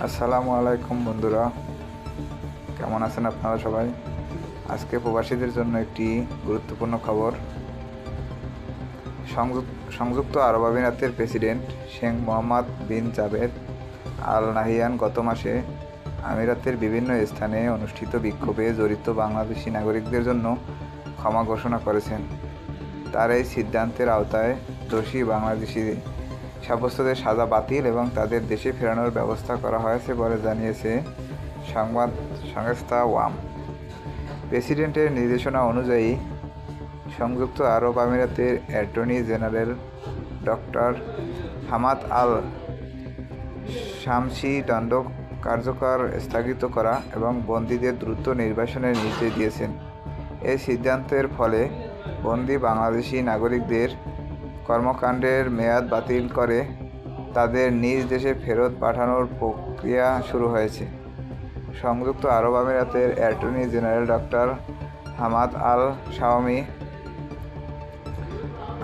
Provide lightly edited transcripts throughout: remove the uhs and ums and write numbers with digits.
আসসালামু আলাইকুম বন্ধুরা, কেমন আছেন আপনারা সবাই? আজকে প্রবাসীদের জন্য একটি গুরুত্বপূর্ণ খবর। সংযুক্ত আরব আমিরাতের প্রেসিডেন্ট শেখ মোহাম্মদ বিন জায়েদ আল নাহিয়ান গত মাসে আমিরাতের বিভিন্ন স্থানে অনুষ্ঠিত বিক্ষোভে জড়িত বাংলাদেশি নাগরিকদের জন্য ক্ষমা ঘোষণা করেছেন। তার এই সিদ্ধান্তের আওতায় দোষী বাংলাদেশি সাব্যস্তদের সাজা বাতিল এবং তাদের দেশে ফেরানোর ব্যবস্থা করা হয়েছে বলে জানিয়েছে সংবাদ সংস্থা ওয়াম। প্রেসিডেন্টের নির্দেশনা অনুযায়ী সংযুক্ত আরব আমিরাতের attorney general doctor Hamad Al Shamsi দণ্ড কার্যকর স্থগিত করা এবং বন্দীদের দ্রুত নির্বাসনের নির্দেশ দিয়েছেন। এই সিদ্ধান্তের ফলে বন্দী বাংলাদেশি নাগরিকদের কর্মকাণ্ডের মেয়াদ বাতিল করে তাদের নিজ দেশে ফেরত পাঠানোর প্রক্রিয়া শুরু হয়েছে। সংযুক্ত আরব আমিরাতের অ্যাটর্নি জেনারেল ডক্টর হামাদ আল শাওমি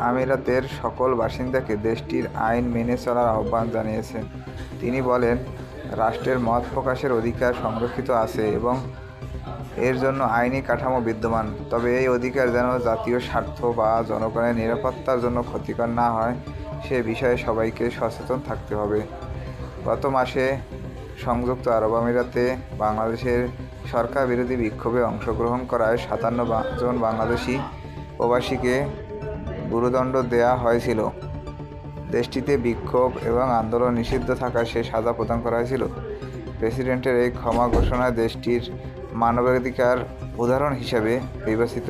আমিরাতের সকল বাসিন্দাকে দেশটির আইন মেনে চলার আহ্বান জানিয়েছেন। তিনি বলেন, রাষ্ট্রের মত প্রকাশের অধিকার সংরক্ষিত আছে এবং এর জন্য আইনি কাঠামো বিদ্যমান, তবে এই অধিকার যেন জাতীয় স্বার্থ বা জনগণের নিরাপত্তার জন্য ক্ষতিকর না হয় সে বিষয়ে সবাইকে সচেতন থাকতে হবে। গত মাসে সংযুক্ত আরব আমিরাতে বাংলাদেশের সরকার বিরোধী বিক্ষোভে অংশগ্রহণ করায় 57 জন বাংলাদেশি প্রবাসীকে গুরুদণ্ড দেওয়া হয়েছিল। দেশটিতে বিক্ষোভ এবং আন্দোলন নিষিদ্ধ থাকায় সে সাজা প্রদান করা হয়েছিল। প্রেসিডেন্টের এই ক্ষমা ঘোষণা দেশটির মানবাধিকার উদাহরণ হিসাবে বিবেচিত